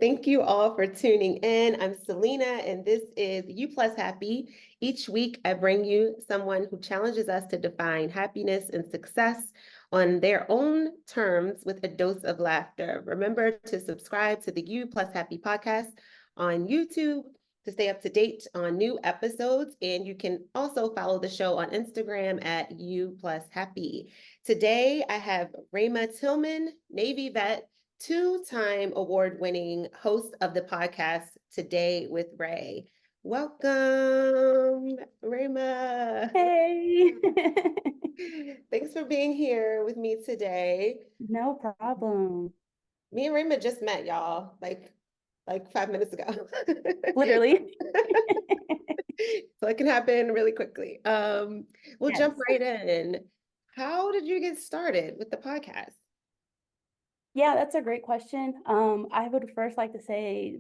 Thank you all for tuning in. I'm Selena, and this is You Plus Happy. Each week, I bring you someone who challenges us to define happiness and success on their own terms with a dose of laughter. Remember to subscribe to the You Plus Happy podcast on YouTube to stay up to date on new episodes. And you can also follow the show on Instagram at You Plus Happy. Today, I have Rhema Tilman, Navy vet, two-time award-winning host of the podcast Today with Ray. Welcome, Rhema. Hey, Thanks for being here with me today. no problem. Me and Rhema just met, y'all, like 5 minutes ago. Literally. So it can happen really quickly. We'll Yes. jump right in. How did you get started with the podcast? Yeah, that's a great question. I would first like to say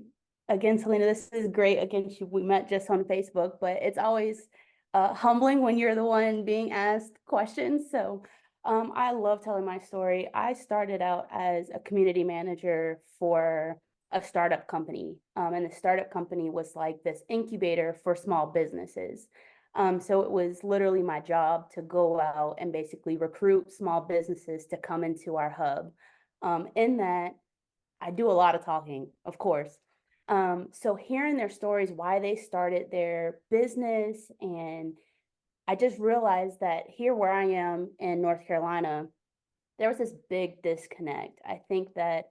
again, Selena, this is great. Again, we met just on Facebook, but it's always humbling when you're the one being asked questions. So I love telling my story. I started out as a community manager for a startup company. And the startup company was like this incubator for small businesses. So it was literally my job to go out and basically recruit small businesses to come into our hub. In that, I do a lot of talking, of course. So hearing their stories, why they started their business, and I just realized that here where I am in North Carolina, there was this big disconnect. I think that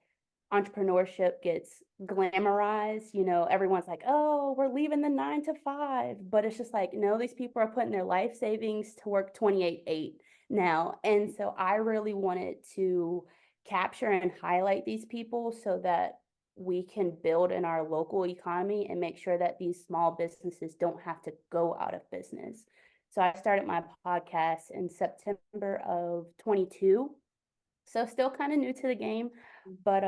entrepreneurship gets glamorized. Everyone's like, oh, we're leaving the 9 to 5. But it's just like, no, these people are putting their life savings to work 28/8 now. And so I really wanted to capture and highlight these people so that we can build in our local economy and make sure that these small businesses don't have to go out of business. So I started my podcast in September of 22. So still kind of new to the game, but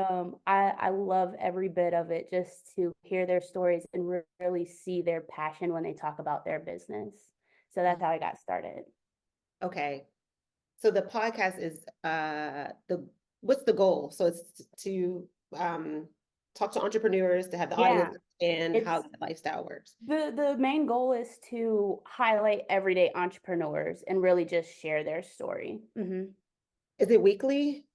I love every bit of it, just to hear their stories and really see their passion when they talk about their business. So that's how I got started. Okay. So the podcast is the what's the goal? So it's to talk to entrepreneurs, to have the Yeah, audience and how it's that lifestyle works. the main goal is to highlight everyday entrepreneurs and really just share their story. Is it weekly?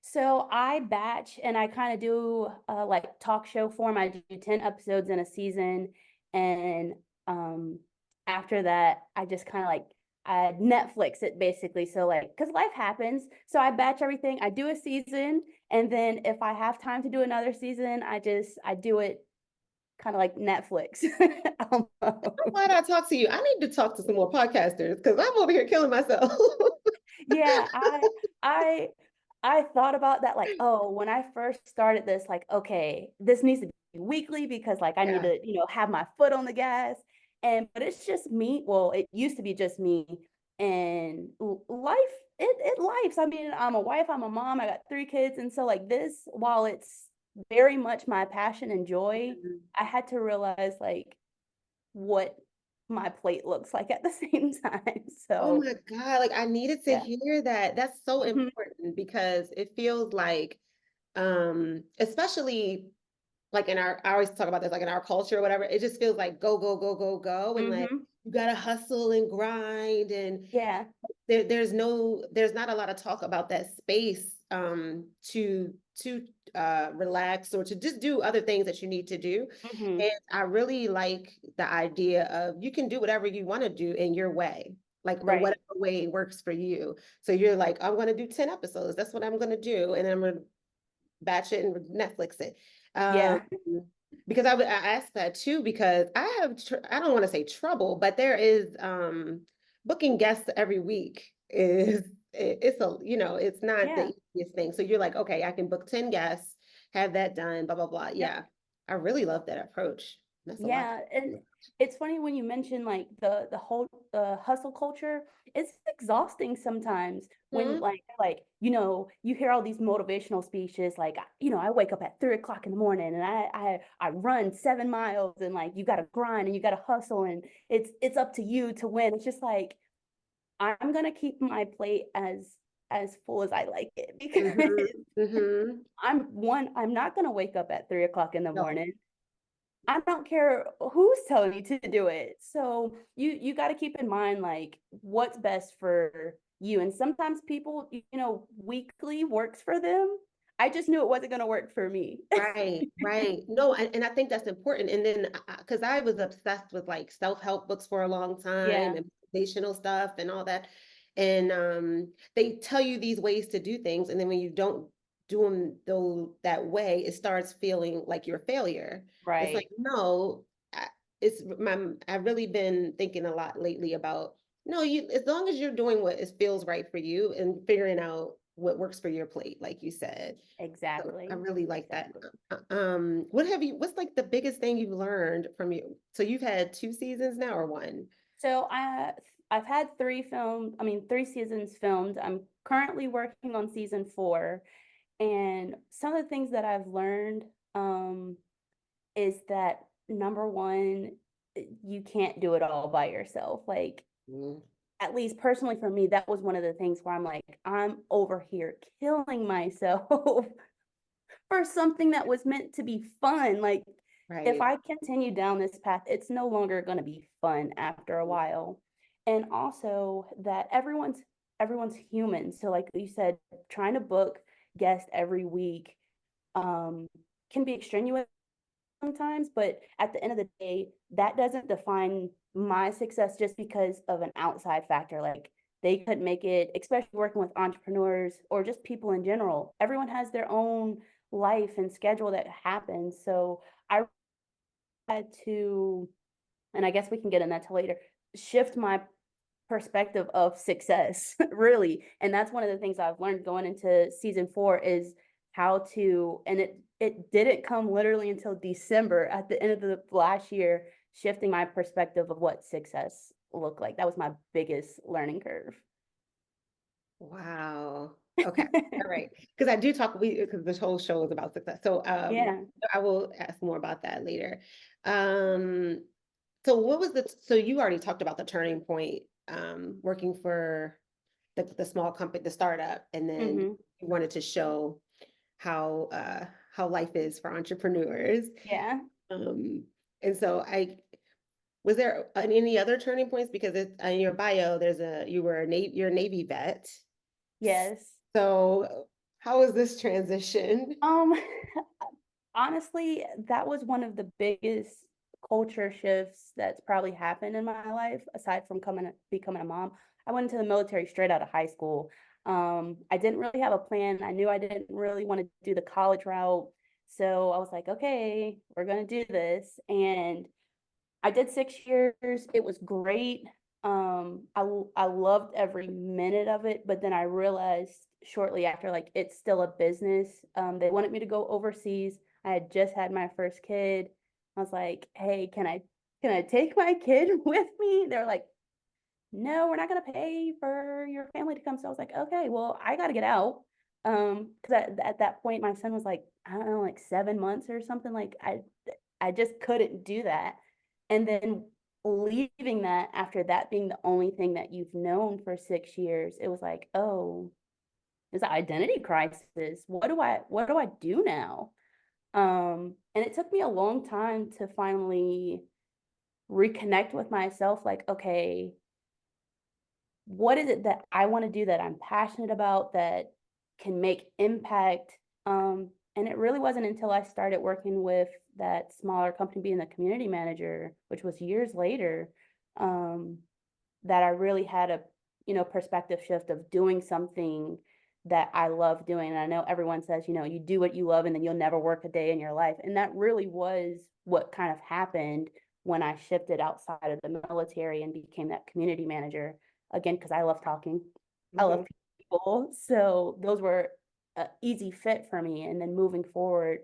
So I batch and I kind of do like talk show form. I do 10 episodes in a season. And um, after that, I just kind of like I Netflix it basically. So like, because life happens. So I batch everything. I do a season. And then if I have time to do another season, I do it kind of like Netflix. I'm glad I talked to you. I need to talk to some more podcasters because I'm over here killing myself. Yeah, I I thought about that like, oh, when I first started this, like, okay, this needs to be weekly because like I need Yeah. to, have my foot on the gas. And but it's just me. Well, it used to be just me and life, it lives. I mean, I'm a wife, I'm a mom, I got 3 kids. And so like this, while it's very much my passion and joy, I had to realize like what my plate looks like at the same time. Oh So my God, like I needed to yeah. hear that. That's so Mhm. important because it feels like especially like in our, I always talk about this, like in our culture or whatever, it just feels like go, go, go, go, go. And like Mhm. you gotta hustle and grind. And Yeah. there's not a lot of talk about that space to relax or to just do other things that you need to do. Mhm. And I really like the idea of you can do whatever you want to do in your way, like in Right. whatever way works for you. So you're like, I'm going to do 10 episodes. That's what I'm going to do. And then I'm going to batch it and Netflix it. Um, Yeah. because I asked that too, because I don't want to say trouble, but there is booking guests every week is it's a, it's not Yeah. the easiest thing. So you're like, okay, I can book 10 guests, have that done, blah, blah, blah. Yep. Yeah. I really love that approach. That's a lot. Yeah, and it's funny when you mention like the whole hustle culture. It's exhausting sometimes when Hmm. like you hear all these motivational speeches like I wake up at 3 o'clock in the morning and I run 7 miles and like you got to grind and you got to hustle and it's up to you to win. It's just like I'm gonna keep my plate as as full as I like it because Mhm, mhm. I'm not gonna wake up at 3 o'clock in the No, morning. I don't care who's telling you to do it. So you got to keep in mind like what's best for you. And sometimes people, weekly works for them. I just knew it wasn't going to work for me. right, right. No, and I think that's important. And then, because I was obsessed with like self-help books for a long time Yeah, and motivational stuff and all that. And they tell you these ways to do things, and then when you don't do them though that way, it starts feeling like you're a failure. It's like, right. no, I've really been thinking a lot lately about no, as long as you're doing what it feels right for you and figuring out what works for your plate, like you said. So I Exactly. really like that. Exactly. What's like the biggest thing you've learned from you? So you've had 2 seasons now or one? So I've had 3 seasons filmed. I'm currently working on season 4. And some of the things that I've learned is that number one, you can't do it all by yourself. Like, Mm, at least personally for me, that was one of the things where I'm like, I'm over here killing myself for something that was meant to be fun. Like, if right. I continue down this path, it's no longer going to be fun after a while. And also that everyone's human. So like you said, trying to book guests every week um can be extraneous sometimes, but at the end of the day, that doesn't define my success just because of an outside factor. Like they could make it, especially working with entrepreneurs or just people in general. Everyone has their own life and schedule that happens. So I had to, and I guess we can get in that to later, shift my perspective of success, really. And that's one of the things I've learned going into season 4 is how to, and it didn't come literally until December at the end of the last year, shifting my perspective of what success looked like. That was my biggest learning curve. Wow. Okay. All right. Because I do talk because this whole show is about success. So Yeah. I will ask more about that later. Um so what was so you already talked about the turning point working for the small company, the startup, and then Hmm. you wanted to show how life is for entrepreneurs. Yeah. Um and so I was there any other turning points because it's in your bio there's you're a Navy vet. Yes. So how was this transition? Um, honestly, that was one of the biggest culture shifts that's probably happened in my life, aside from becoming a mom. I went into the military straight out of high school. I didn't really have a plan. I knew I didn't really want to do the college route. So I was like, okay, we're going to do this. And I did 6 years. It was great. I loved every minute of it, but then I realized shortly after, like, it's still a business. They wanted me to go overseas. I had just had my first kid. I was like, hey, can I take my kid with me? They're like, no, we're not gonna pay for your family to come. So I was like, okay, well, I gotta get out. Because at that point, my son was like, I don't know, like 7 months or something. Like I just couldn't do that. And then leaving that after that being the only thing that you've known for 6 years, it was like, oh, it's an identity crisis. What do I do now? And it took me a long time to finally reconnect with myself, like, okay, what is it that I want to do that I'm passionate about that can make impact? And it really wasn't until I started working with that smaller company being the community manager, which was years later, um, that I really had a, perspective shift of doing something that I love doing. And I know everyone says, you do what you love and then you'll never work a day in your life. And that really was what kind of happened when I shifted outside of the military and became that community manager again, because I love talking. I love Mhm. people. So those were an easy fit for me. And then moving forward,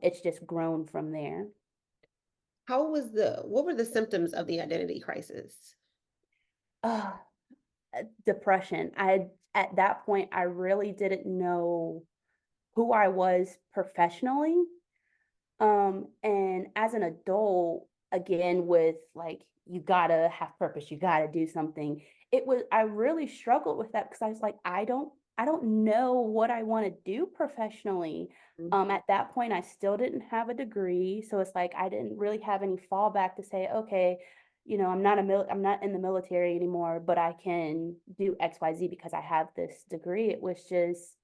it's just grown from there. What were the symptoms of the identity crisis? Uh, Depression. At that point, I really didn't know who I was professionally. And as an adult, again, with like, you gotta have purpose, you gotta do something. I really struggled with that because I was like, I don't know what I want to do professionally. At that point, I still didn't have a degree, so it's like I didn't really have any fallback to say, okay, I'm not in the military anymore, but I can do XYZ because I have this degree. It was just,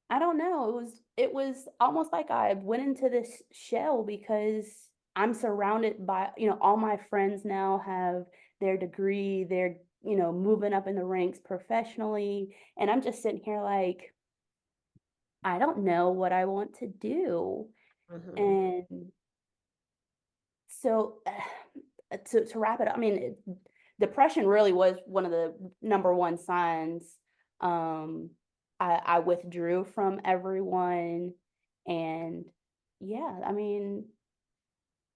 I don't know. It was almost like I went into this shell because I'm surrounded by, all my friends now have their degree, they're, moving up in the ranks professionally, and I'm just sitting here like, I don't know what I want to do. Mhm. And so to wrap it up, I mean, depression really was one of the number one signs. Um, I withdrew from everyone, and yeah, I mean,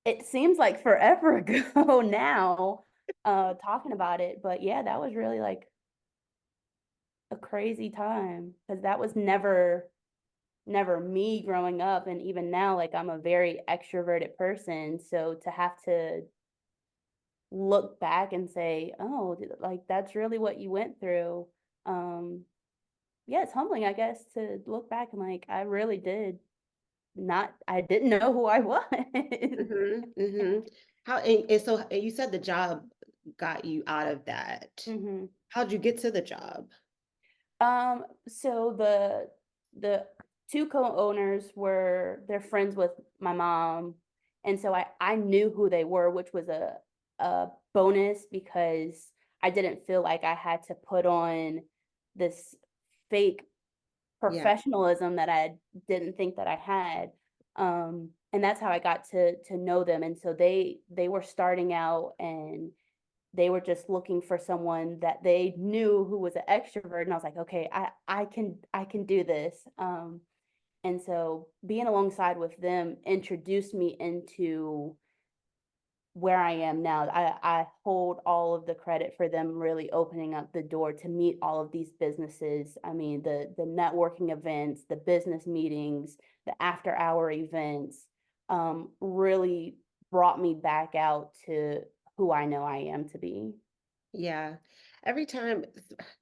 it seems like forever ago now, talking about it, but yeah, that was really like a crazy time because that was never me growing up, and even now, like, I'm a very extroverted person, so to have to look back and say, "Oh, like, that's really what you went through." Um, yeah, it's humbling, I guess, to look back and like, I didn't know who I was. Mhm, mhm. And so and you said the job got you out of that. Mhm. How'd you get to the job? So the two co-owners they're friends with my mom, and so I knew who they were, which was a bonus because I didn't feel like I had to put on this fake Yeah, professionalism that I didn't think that I had. And that's how I got to know them. And so they were starting out, and they were just looking for someone that they knew who was an extrovert. And I was like, okay, I can do this. And so being alongside with them introduced me into where I am now. I hold all of the credit for them really opening up the door to meet all of these businesses. I mean, the networking events, the business meetings, the after hour events, really brought me back out to who I know I am to be. yeah. Every time,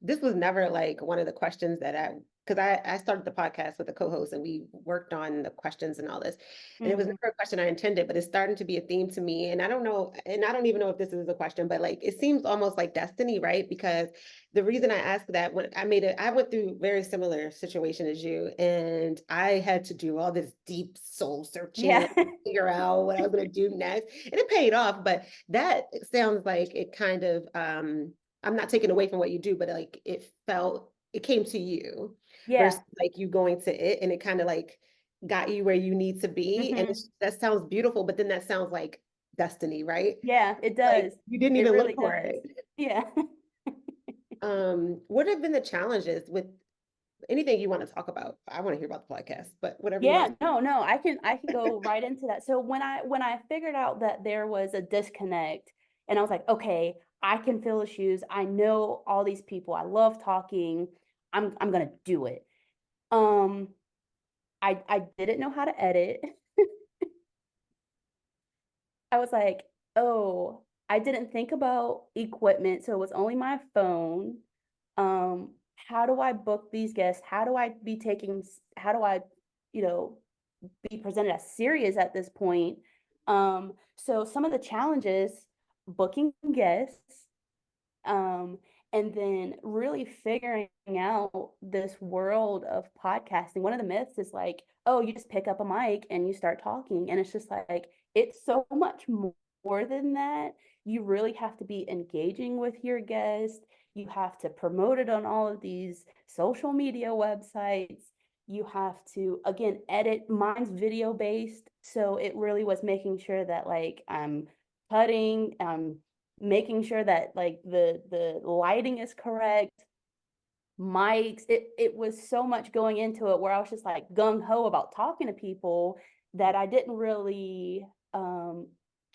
this was never like one of the questions that because I started the podcast with a co-host and we worked on the questions and all this. And it was Mhm. never a question I intended, but it's starting to be a theme to me. And I don't know, and I don't even know if this is a question, but like it seems almost like destiny, right? Because the reason I asked that when I went through very similar situation as you, and I had to do all this deep soul searching Yeah. and figure out what I was going to do next. And it paid off, but that sounds like it kind of I'm not taking away from what you do, but like it came to you versus Yeah. like you going to it and it kind of like got you where you need to be. And Mhm. that sounds beautiful, but then that sounds like destiny, right? Yeah, it Like does. you didn't It even really look for does. it. Yeah. What have been the challenges with anything you want to talk about? I want to hear about the podcast, but whatever you want Yeah, to. no, I can go right into that. So when I figured out that there was a disconnect, and I was like, okay, I can fill the shoes. I know all these people. I love talking. I'm gonna do it. Um, I didn't know how to edit. I was like, oh, I didn't think about equipment, so it was only my phone. How do I book these guests? How do I, you know, be presented as serious at this point? So some of the challenges, booking guests, um, and then really figuring out this world of podcasting. One of the myths is like, oh, you just pick up a mic and you start talking. And it's just like, it's so much more than that. You really have to be engaging with your guest. You have to promote it on all of these social media websites. You have to, again, edit. Mine's video based. So it really was making sure that like I'm cutting, making sure that like the lighting is correct, mics. It was so much going into it where I was just like gung ho about talking to people that I didn't really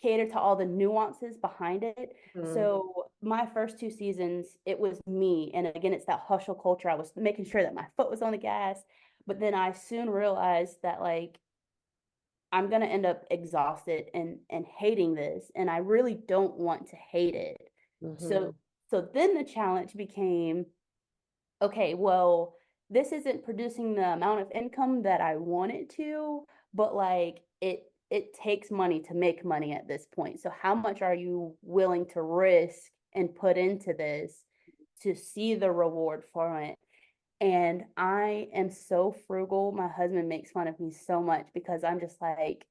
cater to all the nuances behind it. Mhm. So my first two seasons, it was me, and again, it's that hustle culture. I was making sure that my foot was on the gas, but then I soon realized that like I'm going to end up exhausted and hating this, and I really don't want to hate it. Mm-hmm. So then the challenge became, okay, well, this isn't producing the amount of income that I want it to, but like it takes money to make money at this point. So how much are you willing to risk and put into this to see the reward for it? And I am so frugal. My husband makes fun of me so much because I'm just like,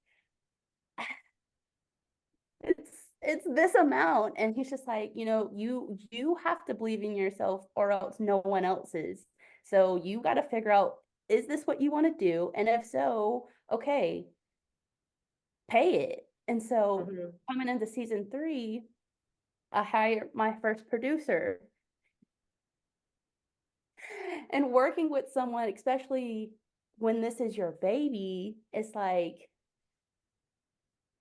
it's it's this amount. And he's just like, you have to believe in yourself or else no one else is. So you got to figure out, is this what you want to do? And if so, okay, pay it. And so Mm-hmm. coming into season 3, I hired my first producer. And working with someone, especially when this is your baby, it's like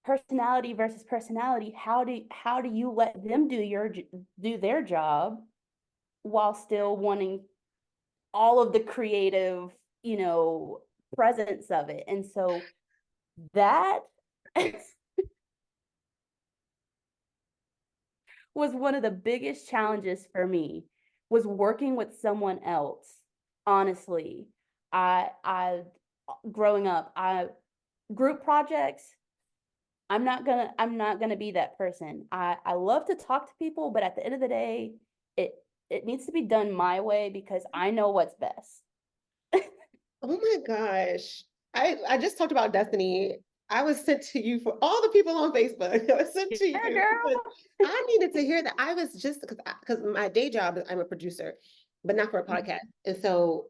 personality versus personality. How do you let them do their job while still wanting all of the creative, presence of it? And so that was one of the biggest challenges for me, was working with someone else. Honestly, I growing up, I group projects, I'm not gonna be that person. I love to talk to people, but at the end of the day, it it needs to be done my way because I know what's best. Oh my gosh. I just talked about destiny. I was sent to you for all the people on Facebook. I was sent Yeah, to you because girl. I needed to hear that. I was just because my day job is I'm a producer, but not for a Mhm. podcast. And so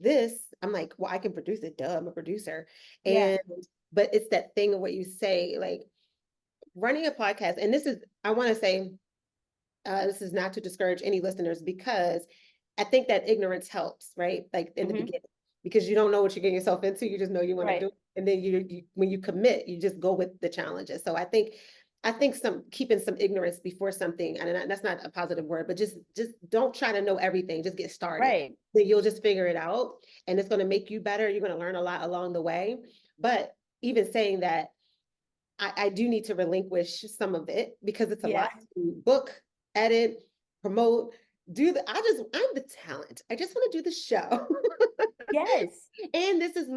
this, I'm like, well, I can produce it. Duh, I'm a producer. Yeah. And but it's that thing of what you say, like running a podcast. And this is, I want to say, this is not to discourage any listeners because I think that ignorance helps, right? Like in the Hmm. beginning, because you don't know what you're getting yourself into. You just know you want to do Right. it. And then when you commit, you just go with the challenges. So I think some keeping some ignorance before something, and that's not a positive word, but just don't try to know everything. Just get started. Right. Then you'll just figure it out, and it's going to make you better. You're going to learn a lot along the way. But even saying that, I do need to relinquish some of it because it's a Yeah. lot to book, edit, promote, I'm the talent. I just want to do the show. Yes. And this is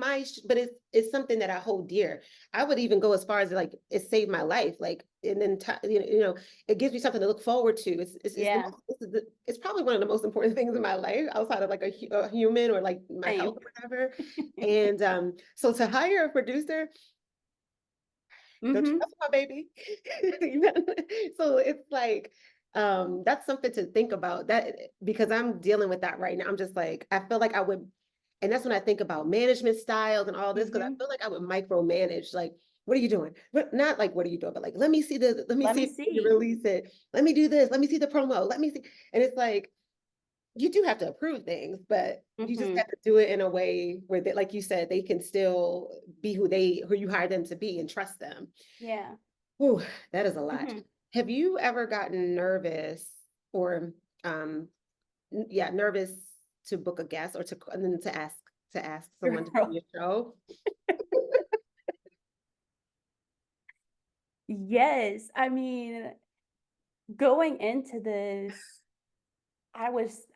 but it's something that I hold dear. I would even go as far as like it saved my life. Like, and then, it gives me something to look forward to. Yeah. It's probably one of the most important things in my life outside of like a human or like my health Same. or whatever. And so to hire a producer, don't you Hmm. mess with my baby. You know? So it's like, that's something to think about, that because I'm dealing with that right now. I'm just like, I feel like I would, and that's when I think about management styles and all this, because I Hmm. feel like I would micromanage, like, what are you doing? But not like, what are you doing? But like, let me Let see me if you see. release it. Let me do this. Let me see the promo. Let me see. And it's like, you do have to approve things, but you just Hmm. have to do it in a way where they, like you said, they can still be who you hired them to be and trust them. Yeah. Whew, that is a lot. Hmm. Have you ever gotten nervous or yeah, nervous to book a guest or and then to ask someone to be on Girl. your show? Yes. I mean, going into this, I was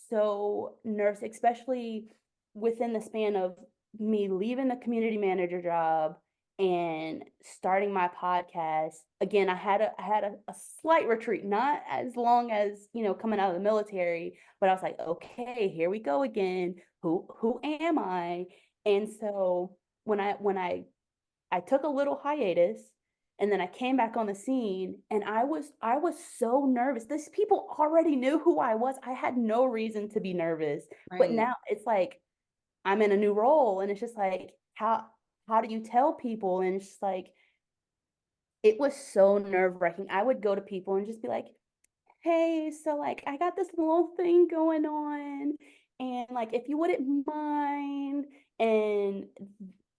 so nervous, especially within the span of me leaving the community manager job and starting my podcast. Again, I had a slight retreat, not as long as, coming out of the military, but I was like, okay, here we go again. Who am I? And so when I took a little hiatus, and then I came back on the scene, and I was so nervous. These people already knew who I was. I had no reason to be nervous. But Right. now it's like I'm in a new role, and it's just like how do you tell people? And it's just like it was so nerve-wracking. I would go to people and just be like, hey, so like I got this little thing going on, and like if you wouldn't mind, and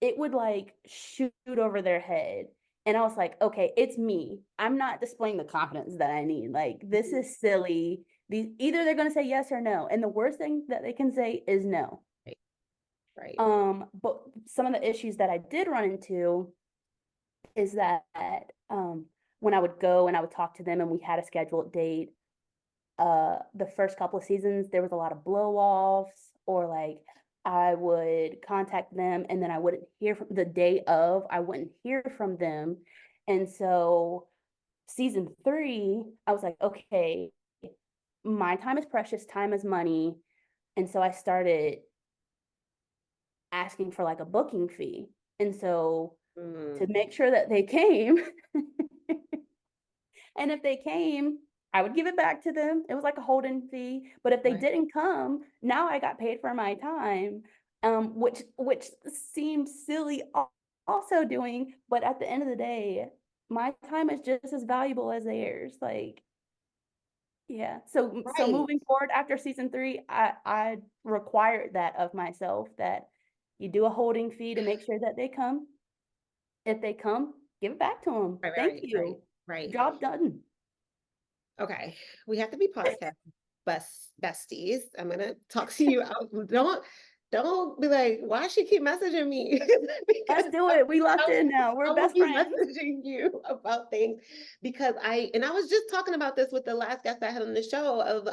it would like shoot over their head. And I was like, okay, it's me. I'm not displaying the confidence that I need. Like, this Mhm. is silly. These either they're gonna say yes or no. And the worst thing that they can say is no. Right. Right. But some of the issues that I did run into is that when I would go and I would talk to them and we had a scheduled date, the first couple of seasons, there was a lot of blow-offs, or like I would contact them and then I wouldn't hear from the day of, I wouldn't hear from them. And so season 3, I was like, okay, my time is precious, time is money. And so I started asking for like a booking fee. And so to Mm, make sure that they came, and if they came, I would give it back to them. It was like a holding fee. But if they right. didn't come, now I got paid for my time, which seems silly also doing. But at the end of the day, my time is just as valuable as theirs. Like, yeah. So Right. moving forward after season 3, I required that of myself, that you do a holding fee to make sure that they come. If they come, give it back to them. Right, Thank right, right, you. right. Job done. Okay. We have to be podcast besties. I'm gonna talk to you out. Don't be like, why she keep messaging me? Let's Because do it. We locked I, in now. We're I will best be friends. messaging you about things because I was just talking about this with the last guest I had on the show of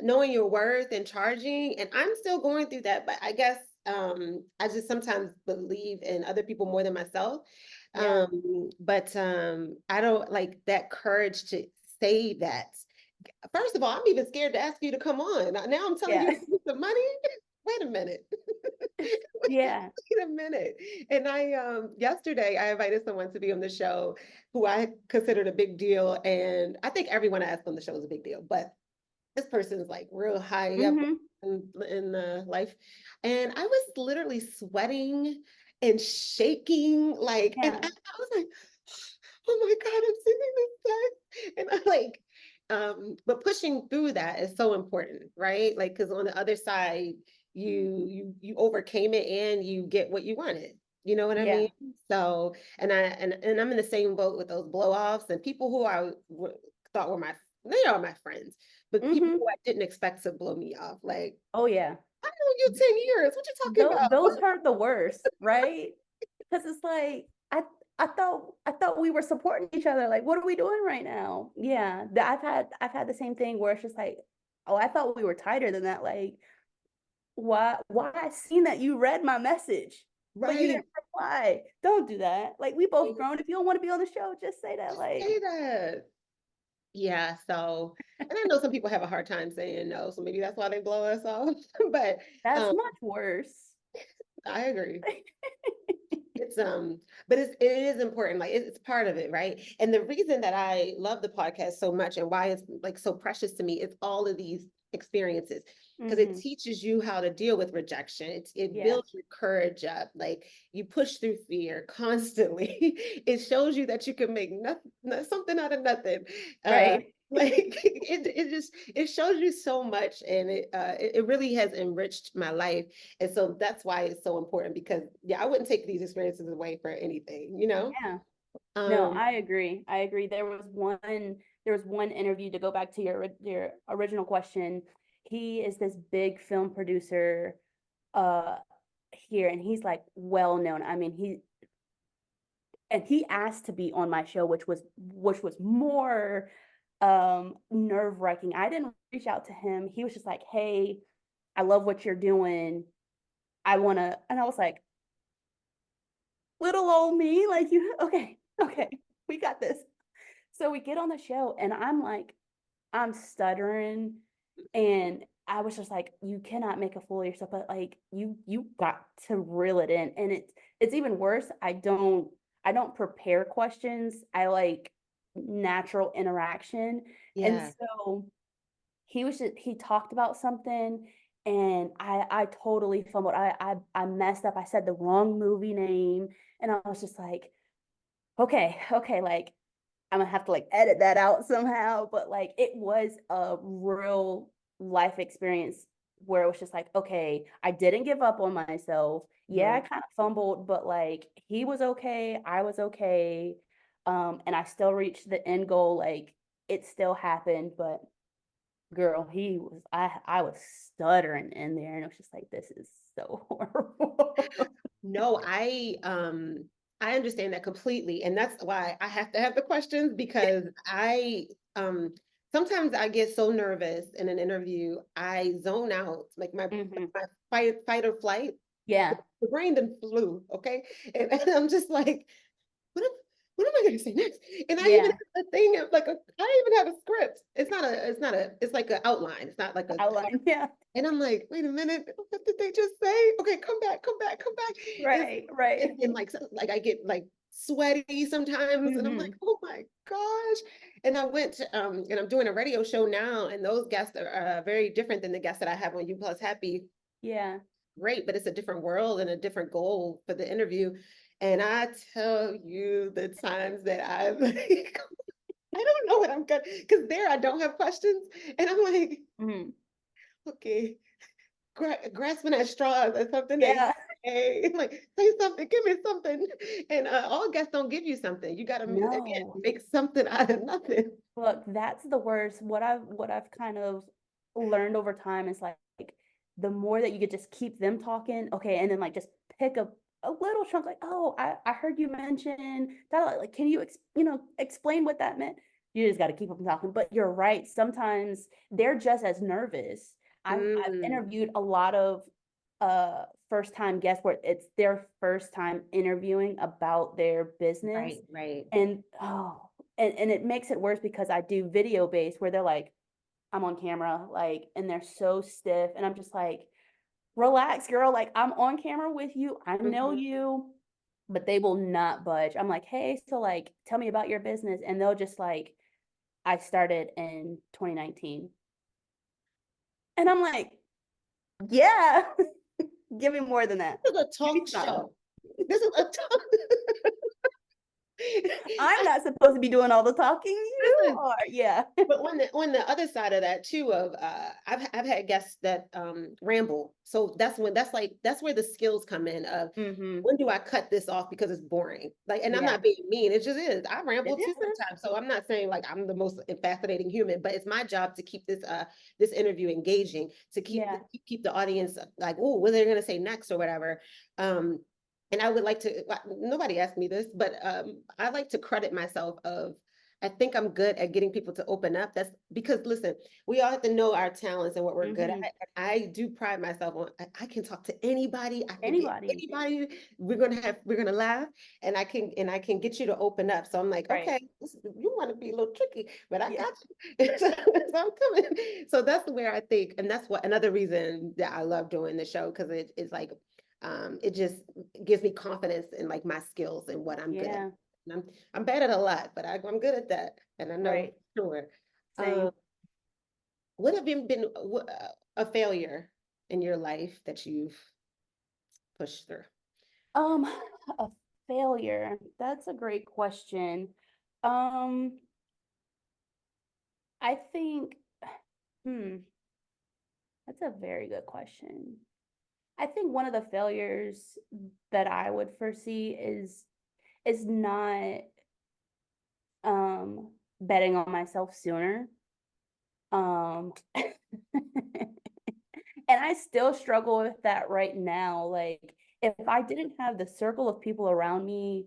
knowing your worth and charging. And I'm still going through that, but I guess I just sometimes believe in other people more than myself. Yeah. But I don't like that courage to say that. First of all, I'm even scared to ask you to come on. Now I'm telling you Yeah. to give me some money. Wait a minute. Yeah. Wait a minute. And I yesterday I invited someone to be on the show who I considered a big deal. And I think everyone I asked on the show is a big deal, but this person's like real high up Mm-hmm. in the life. And I was literally sweating and shaking, like, and Yeah. I was like, oh my God, I'm sending this text. And I like, but pushing through that is so important, right? Like, because on the other side, you overcame it and you get what you wanted. You know what I Yeah. mean? So, and I'm in the same boat with those blow offs and people who thought were they are my friends, but people Mm-hmm. who I didn't expect to blow me off. Like, Oh yeah. I know you 10 years. What you talking about? Those hurt the worst, right? Because it's like I thought we were supporting each other. Like, what are we doing right now? Yeah. I've had the same thing where it's just like, oh, I thought we were tighter than that. Like, why I seen that you read my message, but you Right. didn't reply. Don't do that. Like, we both grown. If you don't want to be on the show, just say that. Just Like, say that. Yeah, so and I know some people have a hard time saying no, so maybe that's why they blow us off. But that's um much worse. I agree. It's but it is important, like it's part of it, right? And the reason that I love the podcast so much and why it's like so precious to me is all of these experiences because it Hmm. teaches you how to deal with rejection. It Yeah. builds your courage up, like you push through fear constantly. It shows you that you can make nothing, something out of nothing. Right. Like it shows you so much, and it really has enriched my life. And so that's why it's so important because yeah, I wouldn't take these experiences away for anything, you know? Yeah. No, Um, I agree. I agree. There was one interview, to go back to your original question. He is this big film producer uh here, and he's like well known. I mean, he asked to be on my show, which was more nerve-wracking. I didn't reach out to him. He was just like, "Hey, I love what you're doing. I want to." And I was like, "Little old me, like, you okay, okay. We got this." So we get on the show and I'm stuttering, and I was just like, you cannot make a fool of yourself, but like you got to reel it in. And it's even worse. I don't prepare questions. I like natural interaction. And yeah, so he talked about something, and I totally fumbled. I messed up. I said the wrong movie name, and I was just like, okay, like I'm gonna have to like edit that out somehow. But like it was a real life experience where it was just like, okay, I didn't give up on myself. Yeah, I mhm, kind of fumbled, but like he was okay, I was okay. And I still reached the end goal. Like it still happened, but girl, I was stuttering in there, and it was just like, this is so horrible. No, I understand that completely. And that's why I have to have the questions because um sometimes I get so nervous in an interview, I zone out, like Mhm. my fight or flight. Yeah, The brain then flew, okay? And I'm just like, what am, what am I gonna say next? And I even yeah, have a thing of like I even have a script. It's like an outline. It's not like a outline, yeah. and I'm like, wait a minute, what did they just say? Okay, come back, come back, come back. It's Right, right. and like like I get like sweaty sometimes, and I'm like, Mhm. oh my gosh. And I went to and I'm doing a radio show now, and those guests are very different than the guests that I have on You Plus Happy. Yeah. Great, but it's a different world and a different goal for the interview. And I tell you the times that I like, I don't know what I'm gonna because there I don't have questions, and I'm like, Mhm. okay, grasping at straws or something they Yeah. say, like say something, give me something. And all guests don't give you something. You gotta again No. make something out of nothing. Look, that's the worst. What I've kind of learned over time is like the more that you could just keep them talking, okay, and then like just pick a little chunk, like, oh, I heard you mention that. Like, can you explain what that meant? You just got to keep them talking. But you're right. Sometimes they're just as nervous. I've Mm, interviewed a lot of first time guests where it's their first time interviewing about their business, right, right. and and it makes it worse because I do video based where they're like, I'm on camera, like, and they're so stiff. And I'm just like, relax, girl. Like, I'm on camera with you. I know Mhm. you, but they will not budge. I'm like, hey, so like, tell me about your business. And they'll just like, I started in 2019. And I'm like, yeah, give me more than that. This is a Give me talk something. show. This is a talk. I'm not supposed to be doing all the talking. You Listen, are. Yeah. but when the other side of that too of I've had guests that ramble. So that's where the skills come in of Mm-hmm. when do I cut this off because it's boring? Like, and I'm Yeah. not being mean, it just is. I It ramble too is. sometimes. So I'm not saying like I'm the most fascinating human, but it's my job to keep this interview engaging, to Yeah. keep the audience like, oh, what are they gonna say next or whatever. Um and I would like to nobody asked me this, but I like to credit myself of I think I'm good at getting people to open up. That's because listen, we all have to know our talents and what we're good at. Mm-hmm. I do pride myself on I can talk to anybody. I can get Anybody. anybody. We're gonna laugh, and I can get you to open up. So I'm like, Right. okay, you want to be a little tricky, but I Yeah. got you. So I'm coming. So that's where I think, and that's what another reason that I love doing the show because it is like, it just gives me confidence in like my skills and what I'm good at. Yeah. And I'm bad at a lot, but I'm good at that, and I know Right. sure. Um, Same. what have been a failure in your life that you've pushed through? Um, a failure. That's a great question. Um, I think, hmm, that's a very good question. I think one of the failures that I would foresee is not betting on myself sooner. Um And I still struggle with that right now. Like, if I didn't have the circle of people around me,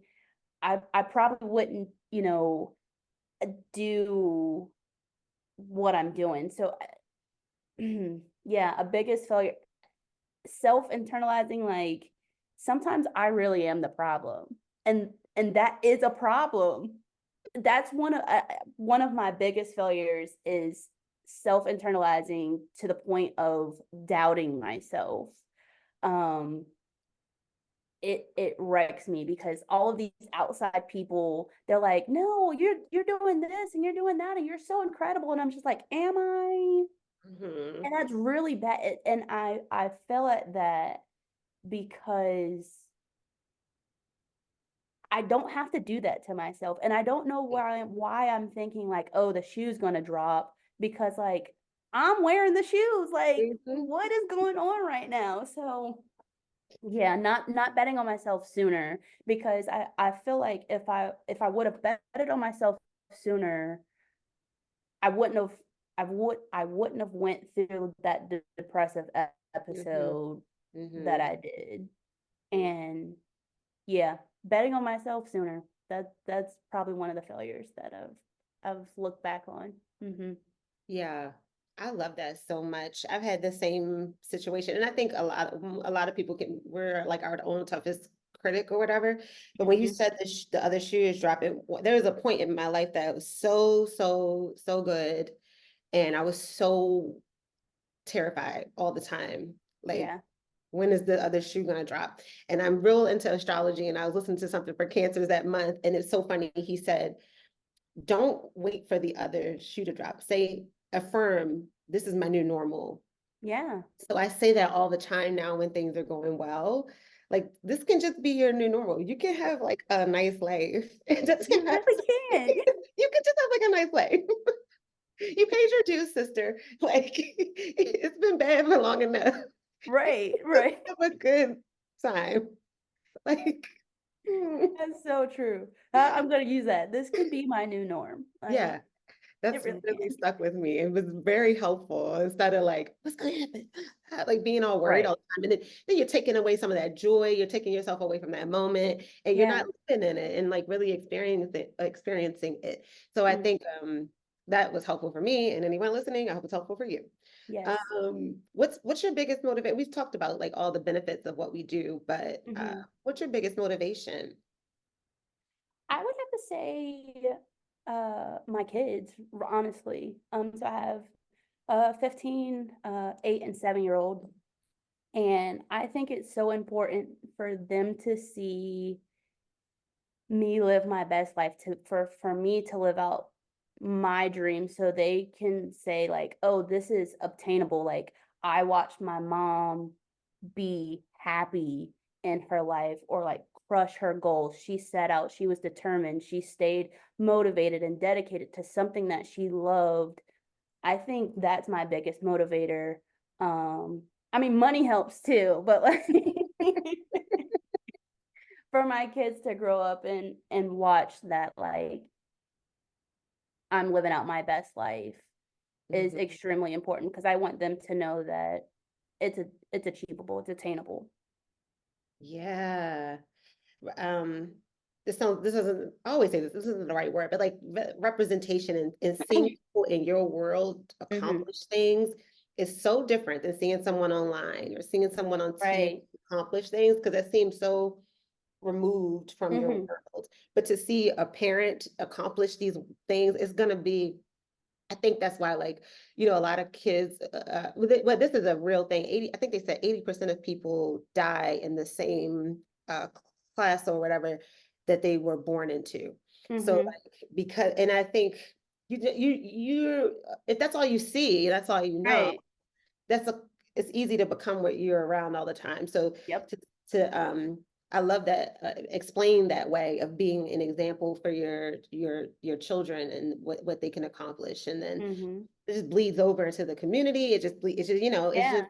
I probably wouldn't, do what I'm doing. So, yeah, a biggest failure, self-internalizing, like, sometimes I really am the problem. And that is a problem. That's one of my biggest failures is self-internalizing to the point of doubting myself. Um, it wrecks me because all of these outside people, they're like, no, you're doing this and you're doing that and you're so incredible. And I'm just like, am I? Mhm. And that's really bad. And I fell at that because I don't have to do that to myself. And I don't know why I'm thinking like, oh, the shoe's gonna drop because like I'm wearing the shoes. Like, Mhm. what is going on right now? So yeah, not betting on myself sooner because I feel like if I would have betted on myself sooner, I wouldn't have I wouldn't have went through that depressive Mhm, episode that mhm. I did. And yeah, betting on myself sooner. That's probably one of the failures that I've looked back on. Yeah, I love that so much. I've had the same situation, and I think a lot of people we're like our own toughest critic or whatever. But when you Hmm. said the other shoe is dropping, there was a point in my life that was so good, and I was so terrified all the time. Like, Yeah. when is the other shoe gonna drop? And I'm real into astrology, and I was listening to something for cancers that month, and it's so funny. He said, don't wait for the other shoe to drop. Say, affirm, this is my new normal. Yeah. So I say that all the time now when things are going well. Like, this can just be your new normal. You can have like a nice life. It doesn't You have really to, can. you can just have like a nice life. You paid your dues, sister. Like, it's been bad for long enough. Right, right. Have a good time. Like, mm, That's so true. I'm gonna use that. This can be my new norm. Like yeah. it That's really really can. stuck with me. It was very helpful instead of like, what's gonna happen? Like being all worried all Right. the time. And then you're taking away some of that joy, you're taking yourself away from that moment, and you're Yeah. not living in it and like really experiencing it. So I Mm, think that was helpful for me and anyone listening, I hope it's helpful for you. yes. What's your biggest motivation? We've talked about like all the benefits of what we do, but Hmm. what's your biggest motivation? I would have to say my kids, honestly. So I have 15, 8 and 7 year old. And I think it's so important for them to see me live my best life, to for me to live out my dreams so they can say like, oh, this is obtainable. Like I watched my mom be happy in her life, or like crush her goals. She set out, she was determined, she stayed motivated and dedicated to something that she loved. I think that's my biggest motivator. I mean, money helps too, but like for my kids to grow up and watch that, like I'm living out my best life, is Mhm. extremely important because I want them to know that it's achievable, it's attainable. Yeah. um this isn't, I always say this isn't the right word, but like representation and seeing people in your world Hmm. accomplish things is so different than seeing someone online or seeing someone on TV Right. accomplish things, because it seems so removed from your Hmm. world. But to see a parent accomplish these things is going to be, I think that's why, like, a lot of kids, well, this is a real thing. I think they said 80% of people die in the same uh, class or whatever that they were born into. So, Hmm. like, because, and I think if that's all you see, that's all you know, Right. that's it's easy to become what you're around all the time. So Yep. to I love that explain that way of being an example for your children and what they can accomplish, and then Hmm. it just bleeds over into the community. It's just it's Yeah.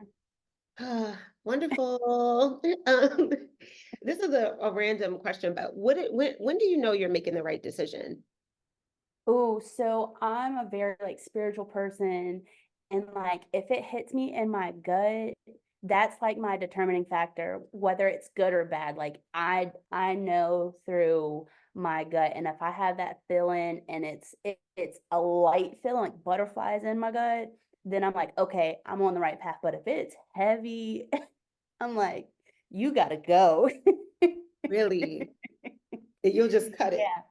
just wonderful. Um, this is a random question, but when do you know you're making the right decision? Oh, so I'm a very like spiritual person, and like if it hits me in my gut, that's like my determining factor, whether it's good or bad. Like I know through my gut, and if I have that feeling and it's a light feeling, like butterflies in my gut, then I'm like, okay, I'm on the right path. But if it's heavy, I'm like, you gotta go. Really, you'll just cut it. Yeah.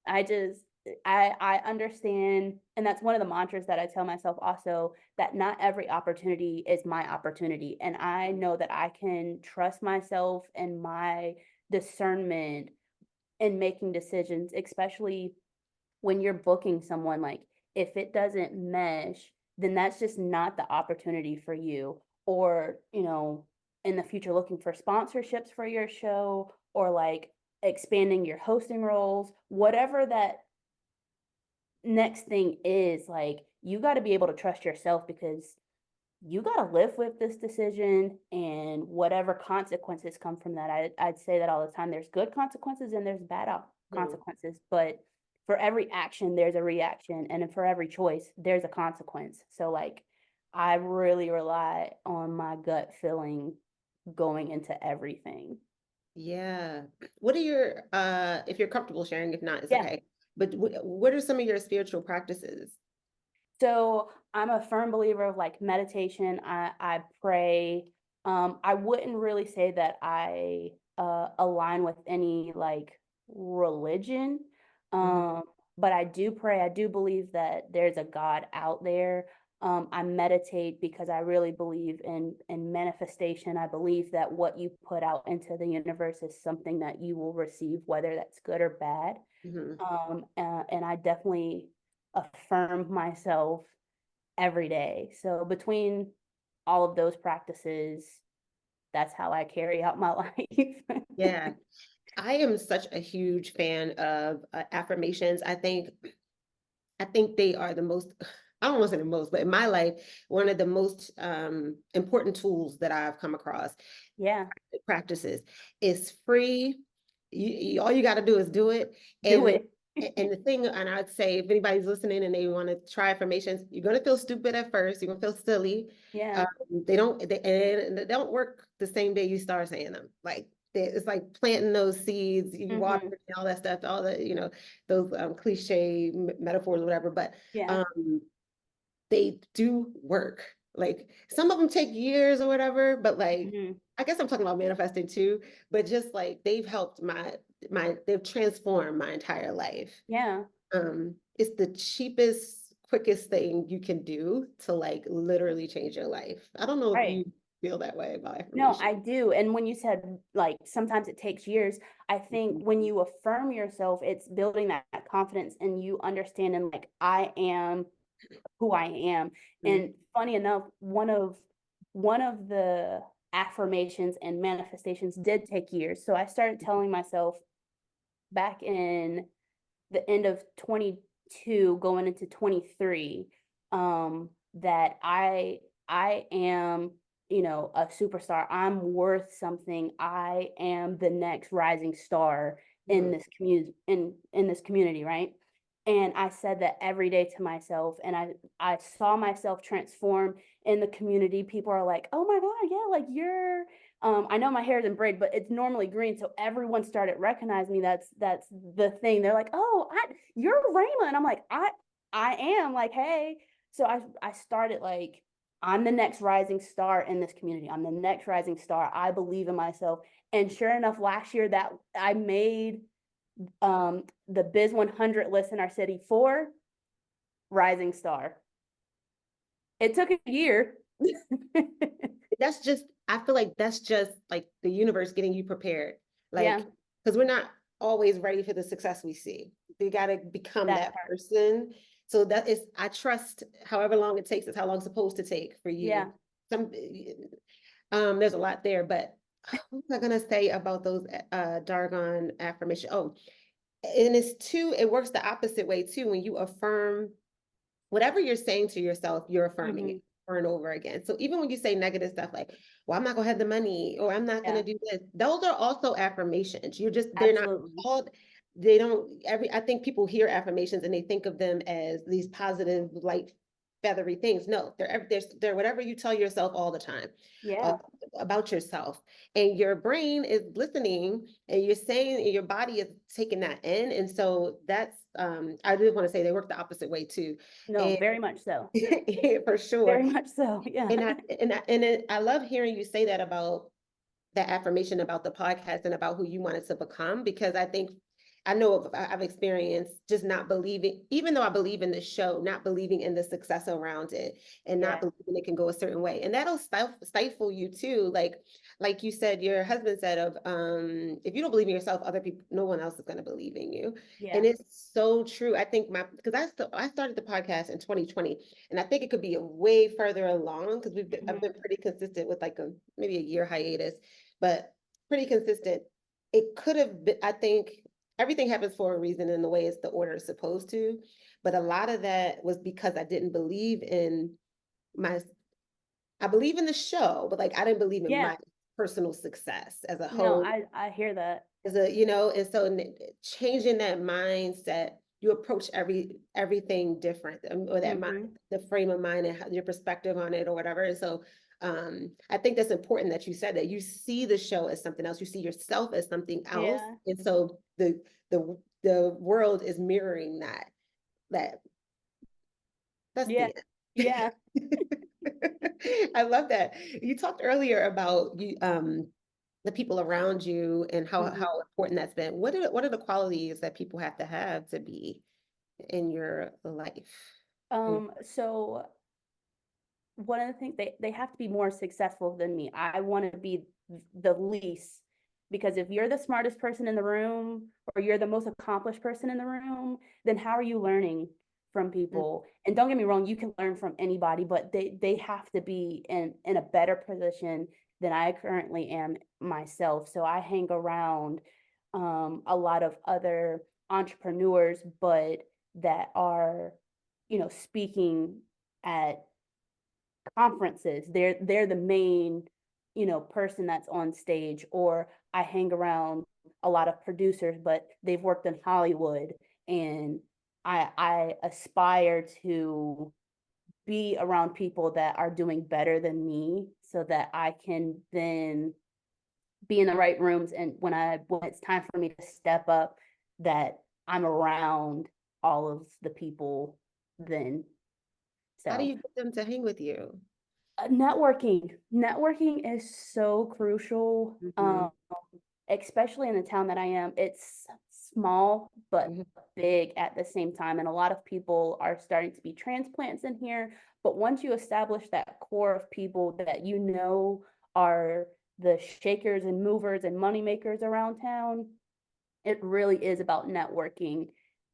I just I understand, and that's one of the mantras that I tell myself also, that not every opportunity is my opportunity. And I know that I can trust myself and my discernment in making decisions, especially when you're booking someone. Like if it doesn't mesh, then that's just not the opportunity for you. Or, in the future looking for sponsorships for your show, or like expanding your hosting roles, whatever that next thing is, like you got to be able to trust yourself, because you got to live with this decision and whatever consequences come from that. I'd say that all the time. There's good consequences and there's bad Mm. consequences, but for every action, there's a reaction, and then for every choice, there's a consequence. So like, I really rely on my gut feeling going into everything. Yeah. What are your, if you're comfortable sharing, if not, it's Yeah. okay. But what are some of your spiritual practices? So I'm a firm believer of like meditation. I pray. I wouldn't really say that I align with any like religion. Mhm, Um, but I do pray. I do believe that there's a God out there. I meditate because I really believe in manifestation. I believe that what you put out into the universe is something that you will receive, whether that's good or bad. mhm. And I definitely affirm myself every day. So between all of those practices, that's how I carry out my life. Yeah. I am such a huge fan of affirmations. I think they are the most, I don't want to say the most, but in my life, one of the most important tools that I've come across. Yeah, Practices. It's free. All you got to do is do it. do And it. the thing, and I'd say if anybody's listening and they want to try affirmations, you're gonna feel stupid at first. You're gonna feel silly. Yeah. Um, and they don't work the same day you start saying them. Like it's like planting those seeds, you water Hmm. and all that stuff, all the those cliche metaphors, or whatever. But Yeah. um, they do work. Like some of them take years or whatever, but like Hmm. I guess I'm talking about manifesting too, but just like they've helped they've transformed my entire life. Yeah. It's the cheapest, quickest thing you can do to like literally change your life. I don't know if Right. you feel that way about No, affirmation. I do. And when you said like sometimes it takes years, I think Mhm. when you affirm yourself, it's building that confidence and you understanding like I am who I am. Mhm. And funny enough, one of the affirmations and manifestations did take years. So I started telling myself back in the end of 22 going into 23 that I am, a superstar. I'm worth something. I am the next rising star in Mhm. this community, in this community, right? And I said that every day to myself, and I saw myself transform in the community. People are like, "Oh my God, yeah, like you're." I know my hair is in braid, but it's normally green, so everyone started recognizing me. That's the thing. They're like, "Oh, you're Rhema," and I'm like, I am like, hey. So I started like, I'm the next rising star in this community. I'm the next rising star. I believe in myself. And sure enough, last year that I made the Biz 100 list in our city for rising star. It took a year. That's just, I feel like that's just like the universe getting you prepared. Yeah, Like, because we're not always ready for the success we see. You got to become that that part. person. So that is, I trust however long it takes is how long it's supposed to take for you. Yeah. Some, there's a lot there, but what was I gonna say about those Dargon affirmation? Oh, and it's too, it works the opposite way too. When you affirm whatever you're saying to yourself, you're affirming it Hmm. over and over again. So even when you say negative stuff like, well, I'm not gonna have the money, or I'm not gonna Yeah, do this, those are also affirmations. They're not absolutely. called, they don't I think people hear affirmations and they think of them as these positive, light, feathery things. No, they're whatever you tell yourself all the time uh, Yeah. about yourself. And your brain is listening and you're saying, and your body is taking that in. And so that's I do want to say they work the opposite way too. No, And very much so. for sure. Very much so. Yeah. I love hearing you say that about that affirmation about the podcast and about who you wanted to become, because I think I know I've experienced just not believing, even though I believe in the show, not believing in the success around it and not Yeah. believing it can go a certain way. And that'll stifle you too. Like you said, your husband said of if you don't believe in yourself, other people, no one else is going to believe in you. And Yeah. it's so true. I think because I started the podcast in 2020, and I think it could be a way further along because I've Hmm. been pretty consistent with like maybe a year hiatus, but pretty consistent. It could have been, I think everything happens for a reason in the way it's the order it's supposed to. But a lot of that was because I didn't believe in my, I believe in the show, but like I didn't believe in Yeah. my personal success as a No, whole, I hear that. and so changing that mindset you approach everything different, or that mind, the frame of mind and your perspective on it or whatever. And so I think that's important that you said that you see the show as something else, you see yourself as something else. Yeah. And so the world is mirroring that that's Yeah. the Yeah. I love that. You talked earlier about the people around you and how important that's been. What are the qualities that people have to be in your life? So one of the things, they have to be more successful than me. I want to be the least, because if you're the smartest person in the room or you're the most accomplished person in the room, then how are you learning from Mm. people? And don't get me wrong, you can learn from anybody, but they have to be in a better position than I currently am myself. So I hang around a lot of other entrepreneurs, but that are, speaking at conferences. They're the main, person that's on stage. Or I hang around a lot of producers, but they've worked in Hollywood, and I aspire to be around people that are doing better than me, so that I can then be in the right rooms, and when it's time for me to step up, that I'm around all of the people then. How do So you get them to hang with you? networking is so crucial, Hmm. especially in the town that I am. It's small but Hmm. big at the same time, and a lot of people are starting to be transplants in here. But once you establish that core of people that are the shakers and movers and money makers around town, it really is about networking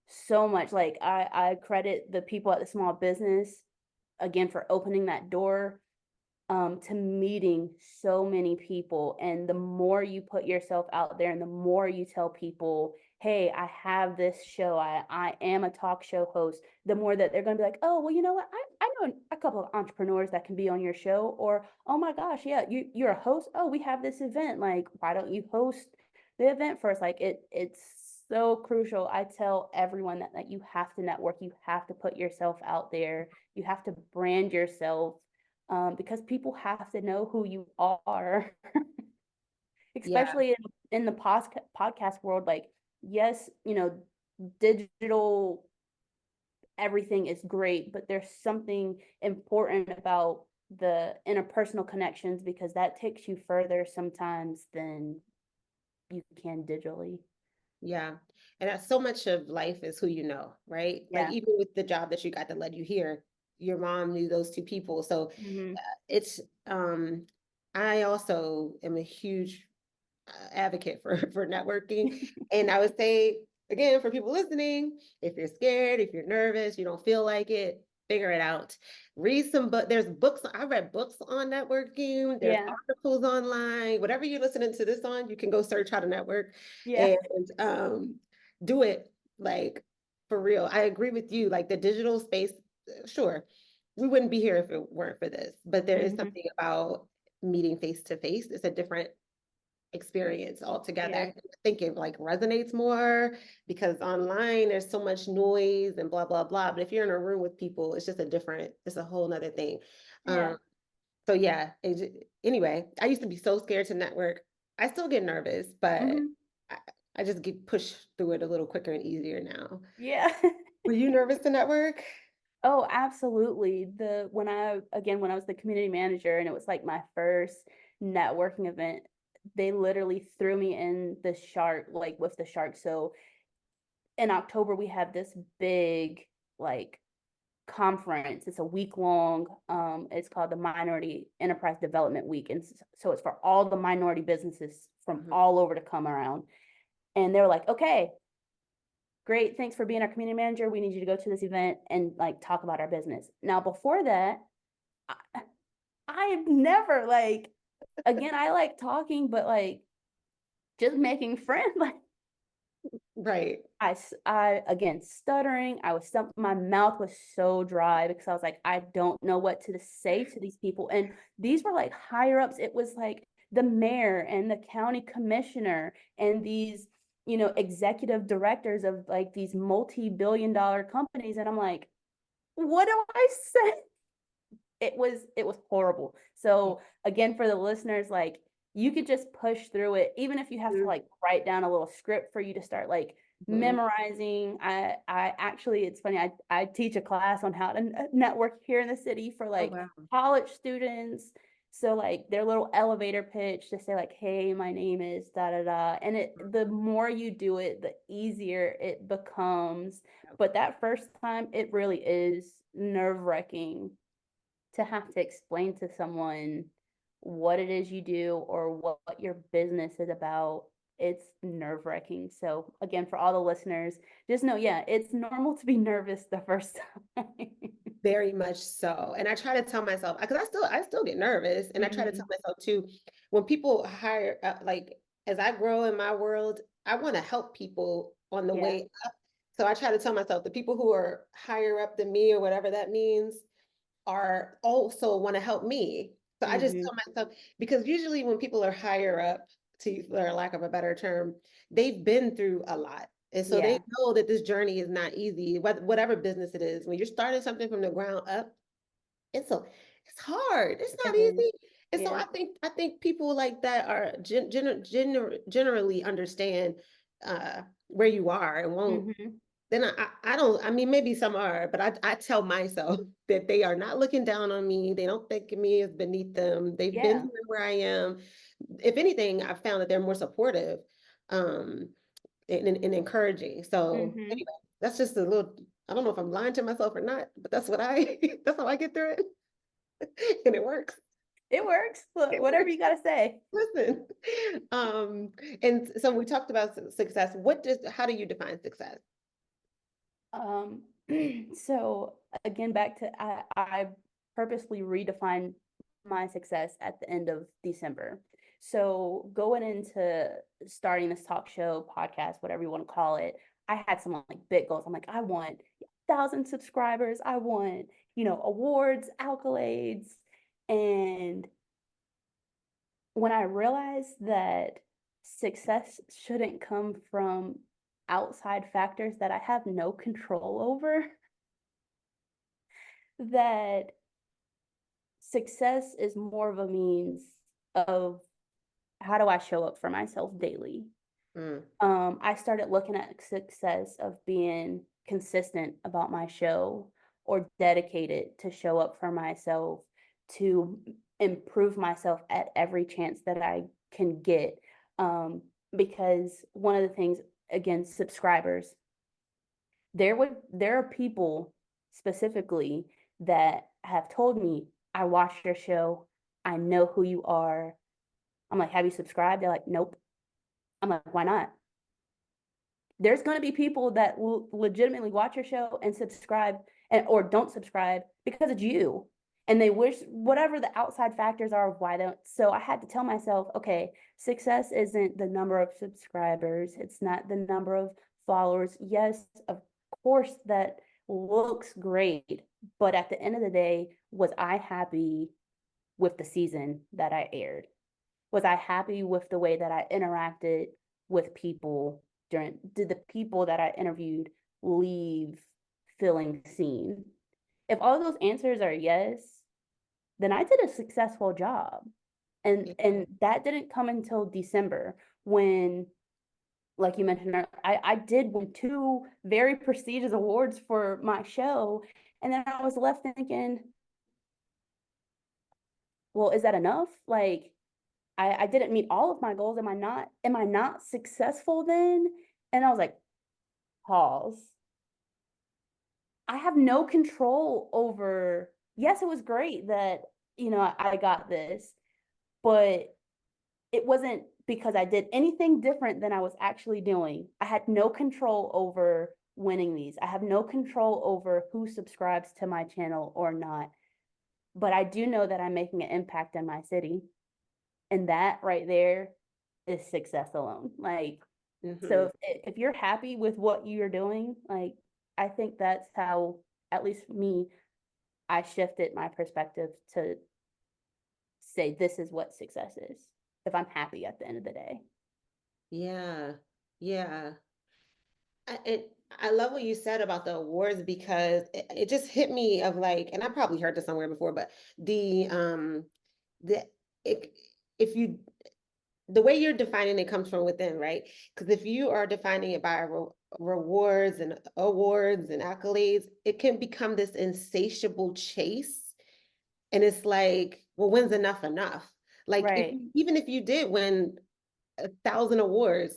so much. Like I credit the people at the small business again for opening that door to meeting so many people. And the more you put yourself out there and the more you tell people, hey, I have this show, I am a talk show host, the more that they're going to be like, oh, well, you know what? I know a couple of entrepreneurs that can be on your show. Or, oh my gosh, yeah, you're a host. Oh, we have this event. Like, why don't you host the event first? Like, it's so crucial. I tell everyone that you have to network, you have to put yourself out there, you have to brand yourself, because people have to know who you are, Yeah, especially in the podcast world. Like, yes, digital everything is great, but there's something important about the interpersonal connections, because that takes you further sometimes than you can digitally. yeah. And that's so much of life is who you know, right? Like Yeah. even with the job that you got that led you here, your mom knew those two people. So Hmm. it's I also am a huge advocate for networking. And I would say, again, for people listening, if you're scared, if you're nervous, you don't feel like it, figure it out. Read some book. There's books. I read books on networking. There's Yeah. articles online. Whatever you're listening to this on, you can go search how to network Yeah. and do it like for real. I agree with you. Like the digital space, sure, we wouldn't be here if it weren't for this. But there is Hmm. something about meeting face to face. It's a different experience altogether. Yeah. I think it like resonates more because online there's so much noise and blah blah blah. But if you're in a room with people, it's just it's a whole nother thing. Yeah. So yeah. Anyway, I used to be so scared to network. I still get nervous, but Hmm. I, I just get pushed through it a little quicker and easier now. Yeah. Were you nervous to network? Oh, absolutely. When I was the community manager and it was like my first networking event, they literally threw me in the shark, like with the shark. So in October, we have this big, like, conference. It's a week long. It's called the Minority Enterprise Development Week. And so it's for all the minority businesses from Mhm. all over to come around. And they were like, okay, great, thanks for being our community manager. We need you to go to this event and like talk about our business. Now, before that, I, I've never like, again, I like talking, but like just making friends. Like Right. again, stuttering. My mouth was so dry because I was like, I don't know what to say to these people. And these were like higher ups. It was like the mayor and the county commissioner and these, executive directors of like these multi-billion-dollar companies. And I'm like, what do I say? It was horrible. So again, for the listeners, like you could just push through it, even if you have to like write down a little script for you to start like memorizing. I actually, it's funny, I teach a class on how to network here in the city for Oh, like wow. college students. So like their little elevator pitch to say like, hey, my name is da da da. And the more you do it, the easier it becomes. But that first time, it really is nerve-wracking to have to explain to someone what it is you do or what your business is about. It's nerve-wracking. So again, for all the listeners, just know, yeah, it's normal to be nervous the first time. Very much so. And I try to tell myself, because I still get nervous. And I try to tell myself too, when people hire, like as I grow in my world, I want to help people on the Yeah. way up. So I try to tell myself the people who are higher up than me or whatever that means are also want to help me. So I just tell myself, because usually when people are higher up, to for lack of a better term, they've been through a lot. And so they Yeah. know that this journey is not easy, whatever business it is. When you're starting something from the ground up, it's hard. It's not It is. easy. And so Yeah. I think people like that are generally understand where you are and won't. Then I don't, I mean, maybe some are, but I tell myself that they are not looking down on me. They don't think of me as beneath them. They've been Yeah. here where I am. If anything, I've found that they're more supportive um, and encouraging. So hmm anyway, that's just a little, I don't know if I'm lying to myself or not, but that's what that's how I get through it. And it works. It works. It Whatever works. you got to say. Listen. Um, and so we talked about success. How do you define success? Um, so again, back to I purposely redefined my success at the end of December. So going into starting this talk show, podcast, whatever you want to call it, I had some like big goals. I'm like, I want 1,000 subscribers. I want, awards, accolades. And when I realized that success shouldn't come from outside factors that I have no control over, that success is more of a means of how do I show up for myself daily. Mm, I started looking at success of being consistent about my show or dedicated to show up for myself, to improve myself at every chance that I can get. Because one of the things, again, subscribers, there are people specifically that have told me, I watched your show, I know who you are. I'm like, have you subscribed? They're like, nope. I'm like, why not? There's going to be people that will legitimately watch your show and subscribe or don't subscribe because it's you. And they wish whatever the outside factors are of why they don't. So I had to tell myself, okay, success isn't the number of subscribers. It's not the number of followers. Yes, of course, that looks great. But at the end of the day, was I happy with the season that I aired? Was I happy with the way that I interacted with people did the people that I interviewed leave feeling seen? If all those answers are yes, then I did a successful job. And yeah. and that didn't come until December when, like you mentioned, I did win two very prestigious awards for my show. And then I was left thinking, well, is that enough? Like, I didn't meet all of my goals. Am I not successful then? And I was like, pause. I have no control over, yes, it was great that, I got this, but it wasn't because I did anything different than I was actually doing. I had no control over winning these. I have no control over who subscribes to my channel or not. But I do know that I'm making an impact in my city. And that right there is success alone. Like, Mhm. so if you're happy with what you're doing, like, I think that's how, at least me, I shifted my perspective to say this is what success is. If I'm happy at the end of the day. Yeah. Yeah. I love what you said about the awards because it just hit me of like, and I probably heard this somewhere before, but the it, if you the way you're defining it comes from within, right? Because if you are defining it by rewards and awards and accolades, it can become this insatiable chase. And it's like, well, when's enough enough? Like, if Right. even if you did win 1,000 awards,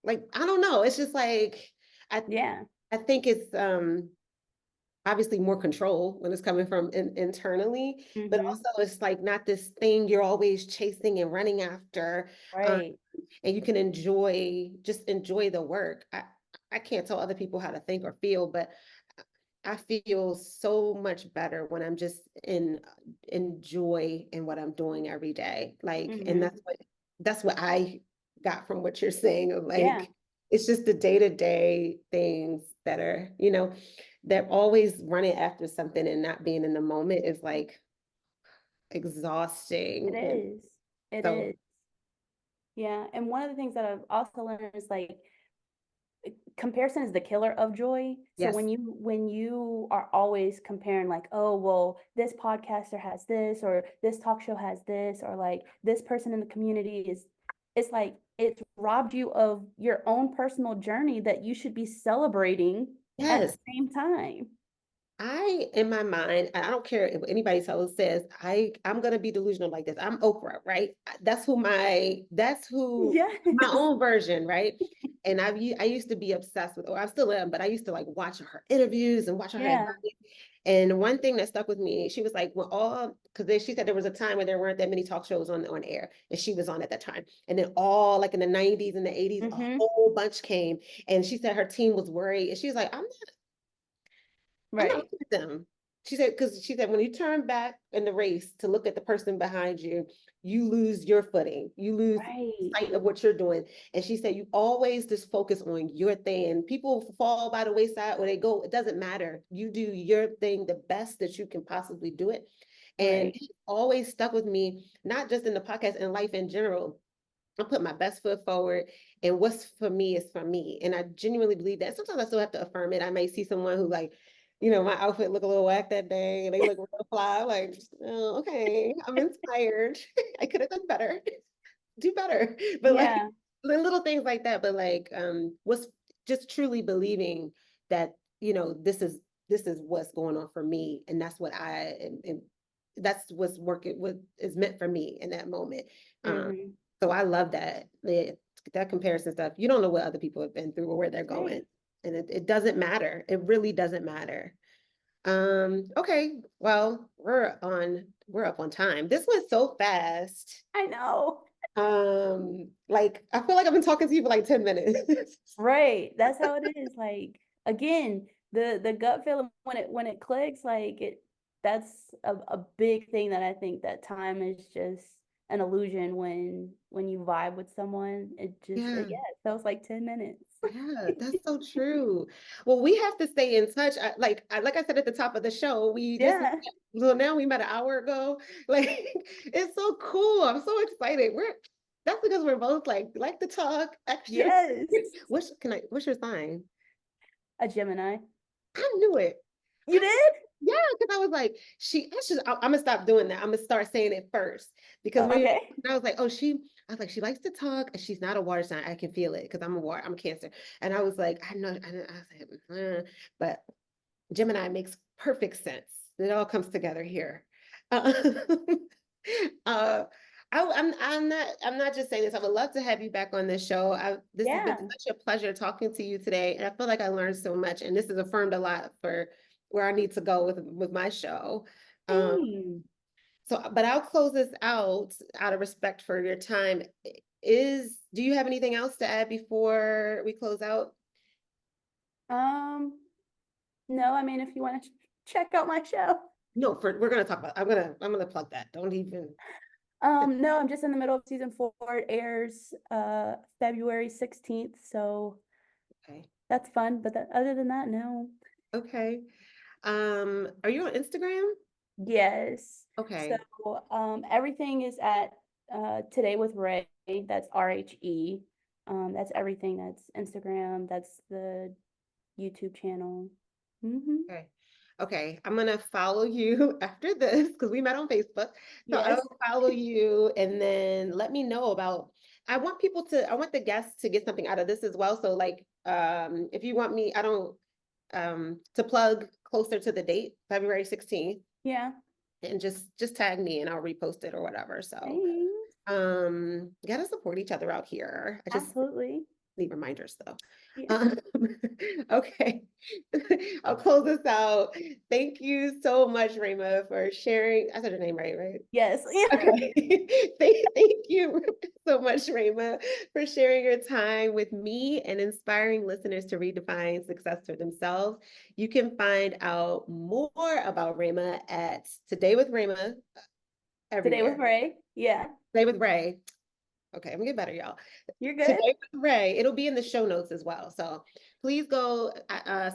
like, I don't know. It's just like, I Yeah. I think it's obviously more control when it's coming from internally, but Mm-hmm. also it's like not this thing you're always chasing and running after. Um, Right. and you can just enjoy the work. I can't tell other people how to think or feel, but I feel so much better when I'm just in joy in what I'm doing every day. Like, and Mm-hmm. that's what I got from what you're saying of Yeah. like, it's just the day-to-day things that are, they're always running after something and not being in the moment is like It exhausting. And is. It so, is. Yeah. And one of the things that I've also learned is like comparison is the killer of joy. So yes, when you are always comparing like, oh, well, this podcaster has this or this talk show has this or like this person in the community is it's like it's robbed you of your own personal journey that you should be celebrating at the yes. same time. In my mind, I don't care if anybody says, I'm gonna be delusional like this. I'm Oprah, right? That's who my Yes. own version, right? And I used to be obsessed with, or I still am, but I used to like watch her interviews and watch her advice. Yeah. And one thing that stuck with me, she was like, well, because she said there was a time when there weren't that many talk shows on air, and she was on at that time. And then all like in the 90s and the 80s, a Mm-hmm. whole bunch came. And she said her team was worried. And she was like, I'm not Right. looking at them. She said, because she said, when you turn back in the race to look at the person behind you, you lose your footing. You lose Right. sight of what you're doing. And she said, you always just focus on your thing. And people fall by the wayside or they go, it doesn't matter. You do your thing the best that you can possibly do it. And Right. it always stuck with me, not just in the podcast and life in general. I put my best foot forward, and what's for me is for me. And I genuinely believe that. Sometimes I still have to affirm it. I may see someone who like, my outfit look a little whack that day, and they look real fly. Like, oh, okay, I'm inspired. I could have done better, do better. But like Yeah. little things like that. But like, what's just truly believing that this is what's going on for me, and that's what and that's what's working. What is meant for me in that moment. Um, Mm-hmm. so I love that comparison stuff. You don't know what other people have been through or where they're going. Right. And it doesn't matter. It really doesn't matter. Okay. Well, we're up on time. This went so fast. I know. Like I feel like I've been talking to you for like 10 minutes. Right. That's how it is. Like again, the gut feeling when it clicks, like it that's a big thing that I think that time is just an illusion when you vibe with someone. It just Yeah. yeah, it feels like 10 minutes. Yeah, that's so true. Well, we have to stay in touch. Like I said at the top of the show, we just Yeah. well now we met an hour ago. Like it's so cool. I'm so excited. That's because we're both like to talk extra. Yes. What's your sign? A Gemini. I knew it. You did? Yeah, because I was like, I'm gonna stop doing that. I'm gonna start saying it first because Okay. I was like, I was like, she likes to talk and she's not a water sign. I can feel it because I'm a Cancer, and I was like, I know, I said, but Gemini makes perfect sense. It all comes together here. Uh, uh, I'm not just saying this. I would love to have you back on this show. This has been Yeah. such a pleasure talking to you today, and I feel like I learned so much, and this has affirmed a lot for where I need to go with my show. Um, Same. but I'll close this out of respect for your time. Do you have anything else to add before we close out? Um, no, I mean if you want to check out my show. No, we're gonna talk about. I'm gonna plug that. Don't even. No, I'm just in the middle of season 4. It airs February 16th, so Okay. that's fun. But other than that, no. Okay. Are you on Instagram? Yes. So Okay. everything is at Today with Ray. That's RHE. That's everything. That's Instagram. That's the YouTube channel. Okay. Okay, I'm gonna follow you after this because we met on Facebook. So I Yes. will follow you and then let me know about. I want the guests to get something out of this as well. So like, if you want me, I don't, to plug closer to the date, February 16th, Yeah. and just tag me and I'll repost it or whatever. So, Thanks. gotta support each other out here. I just Absolutely. need reminders though. Yeah. Um, okay, I'll close this out. Thank you so much, Rhema, for sharing. I said your name right, right? Yes. Yeah. Okay. Thank you so much, Rhema, for sharing your time with me and inspiring listeners to redefine success for themselves. You can find out more about Rhema at Today with Rhema Today with everywhere. Ray. Yeah. Today with Ray. Okay, I'm gonna get better, y'all. You're good. Today with Ray. It'll be in the show notes as well. So please go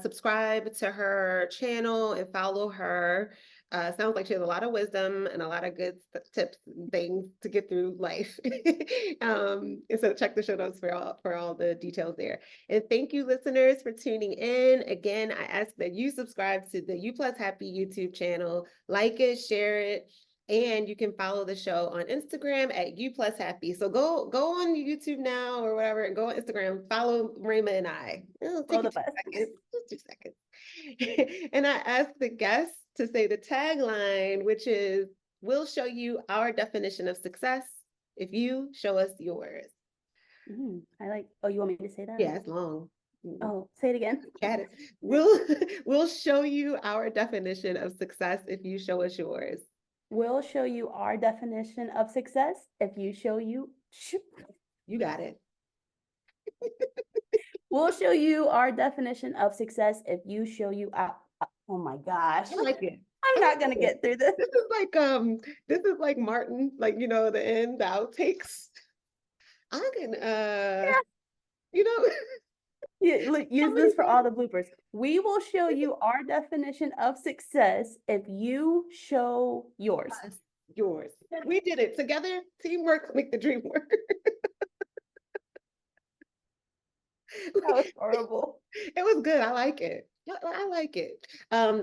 subscribe to her channel and follow her. Sounds like she has a lot of wisdom and a lot of good tips and things to get through life. And so check the show notes for all the details there. And thank you, listeners, for tuning in. Again, I ask that you subscribe to the You Plus Happy YouTube channel, like it, share it. And you can follow the show on Instagram at You Plus Happy. So go on YouTube now or whatever, and go on Instagram, follow Rhema and I. It'll All take you the 2 best. seconds, just 2 seconds. And I ask the guests to say the tagline, which is, "We'll show you our definition of success if you show us yours." I like, oh, you want me to say that? Yeah, it's long. Oh, say it again. Chat it. We'll show you our definition of success if you show us yours. We'll show you our definition of success if you show you. You got it. We'll show you our definition of success if you show you our. Oh my gosh. I like it. I'm I not like gonna it. get through this. This is like Martin, like the end, the outtakes. I can you know, how Use many this for all the bloopers. We will show you our definition of success if you show yours. times yours. We did it together. Teamwork make the dream work. That was horrible. It was good. I like it. I like it.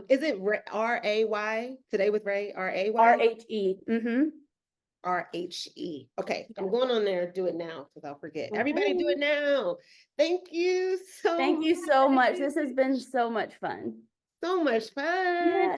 Is it RAY? Today with Ray? RAY? RHE. Mm-hmm. RHE. Okay, Yeah. I'm going on there. Do it now because I'll forget. Everybody do Okay. it now. Thank you so Thank you so much. This has been so much fun. so much fun. Yeah.